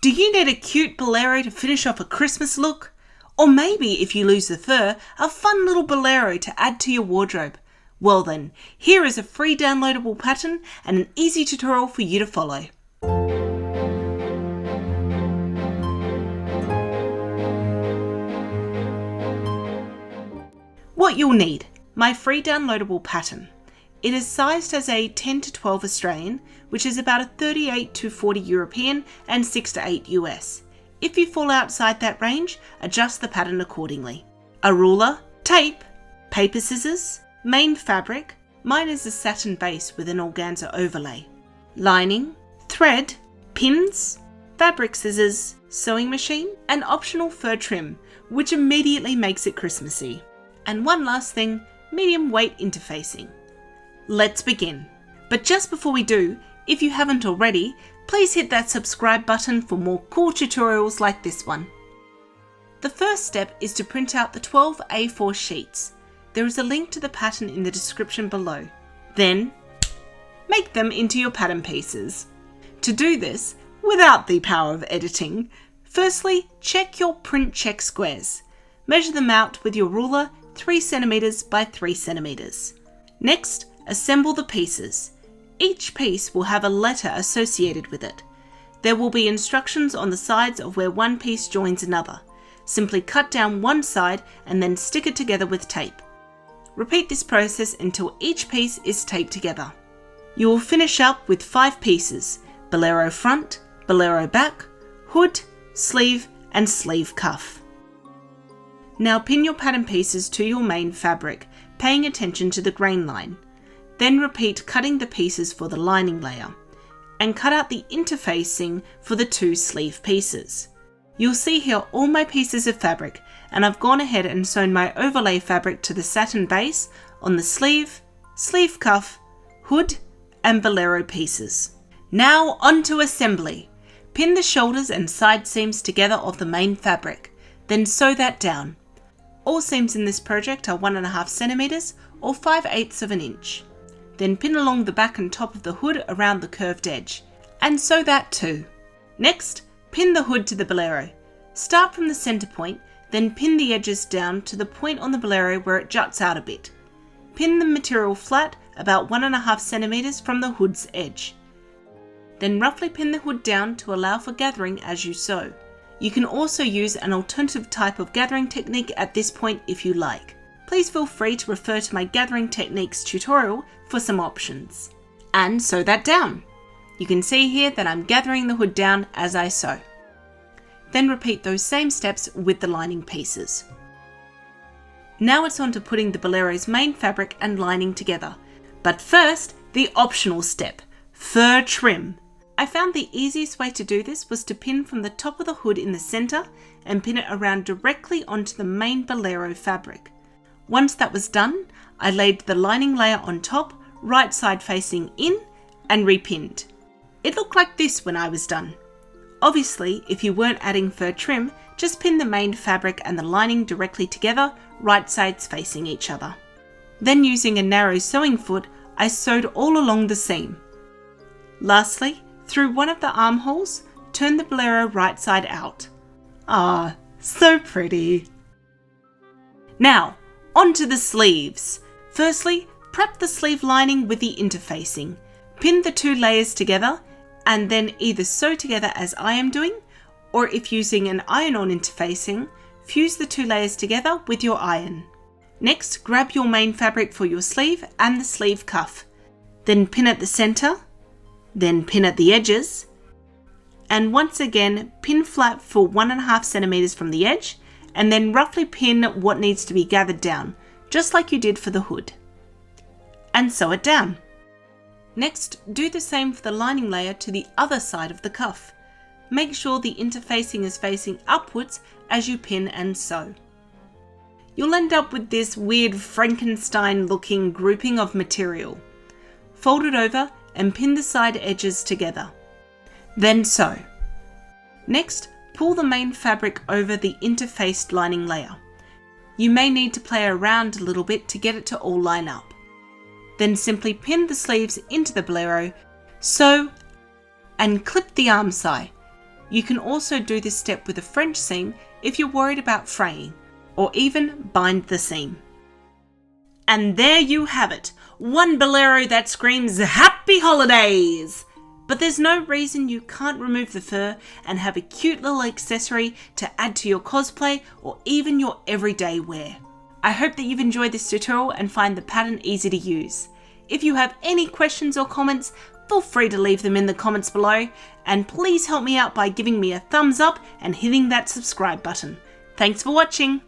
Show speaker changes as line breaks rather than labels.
Do you need a cute bolero to finish off a Christmas look? Or maybe, if you lose the fur, a fun little bolero to add to your wardrobe? Well then, here is a free downloadable pattern and an easy tutorial for you to follow. What you'll need: my free downloadable pattern. It is sized as a 10 to 12 Australian, which is about a 38 to 40 European and 6 to 8 US. If you fall outside that range, adjust the pattern accordingly. A ruler, tape, paper scissors, main fabric, mine is a satin base with an organza overlay, lining, thread, pins, fabric scissors, sewing machine, and optional fur trim, which immediately makes it Christmassy. And one last thing, medium weight interfacing. Let's begin. But just before we do, if you haven't already, please hit that subscribe button for more cool tutorials like this one. The first step is to print out the 12 A4 sheets. There is a link to the pattern in the description below. Then, make them into your pattern pieces. To do this, without the power of editing, firstly, check your print check squares. Measure them out with your ruler 3 cm by 3 cm. Next, assemble the pieces. Each piece will have a letter associated with it. There will be instructions on the sides of where one piece joins another. Simply cut down one side and then stick it together with tape. Repeat this process until each piece is taped together. You will finish up with 5 pieces: bolero front, bolero back, hood, sleeve, and sleeve cuff. Now pin your pattern pieces to your main fabric, paying attention to the grain line. Then repeat cutting the pieces for the lining layer, and cut out the interfacing for the 2 sleeve pieces. You'll see here all my pieces of fabric, and I've gone ahead and sewn my overlay fabric to the satin base on the sleeve, sleeve cuff, hood, and bolero pieces. Now onto assembly. Pin the shoulders and side seams together of the main fabric, then sew that down. All seams in this project are 1.5 cm or 5/8 of an inch. Then pin along the back and top of the hood around the curved edge, and sew that too. Next, pin the hood to the bolero. Start from the center point, then pin the edges down to the point on the bolero where it juts out a bit. Pin the material flat about 1.5 cm from the hood's edge. Then roughly pin the hood down to allow for gathering as you sew. You can also use an alternative type of gathering technique at this point if you like. Please feel free to refer to my gathering techniques tutorial for some options. And sew that down. You can see here that I'm gathering the hood down as I sew. Then repeat those same steps with the lining pieces. Now it's on to putting the bolero's main fabric and lining together. But first, the optional step, fur trim. I found the easiest way to do this was to pin from the top of the hood in the center and pin it around directly onto the main bolero fabric. Once that was done, I laid the lining layer on top, right side facing in, and repinned. It looked like this when I was done. Obviously, if you weren't adding fur trim, just pin the main fabric and the lining directly together, right sides facing each other. Then using a narrow sewing foot, I sewed all along the seam. Lastly, through one of the armholes, turn the bolero right side out. Ah, so pretty. Now, onto the sleeves. Firstly, prep the sleeve lining with the interfacing. Pin the 2 layers together and then either sew together as I am doing, or if using an iron-on interfacing, fuse the 2 layers together with your iron. Next, grab your main fabric for your sleeve and the sleeve cuff. Then pin at the center, then pin at the edges, and once again pin flat for 1.5 cm from the edge, and then roughly pin what needs to be gathered down, just like you did for the hood. And sew it down. Next, do the same for the lining layer to the other side of the cuff. Make sure the interfacing is facing upwards as you pin and sew. You'll end up with this weird Frankenstein looking grouping of material. Fold it over and pin the side edges together. Then sew. Next, pull the main fabric over the interfaced lining layer. You may need to play around a little bit to get it to all line up. Then simply pin the sleeves into the bolero, sew, and clip the armscye. You can also do this step with a French seam if you're worried about fraying, or even bind the seam. And there you have it, one bolero that screams happy holidays! But there's no reason you can't remove the fur and have a cute little accessory to add to your cosplay or even your everyday wear. I hope that you've enjoyed this tutorial and find the pattern easy to use. If you have any questions or comments, feel free to leave them in the comments below, and please help me out by giving me a thumbs up and hitting that subscribe button. Thanks for watching!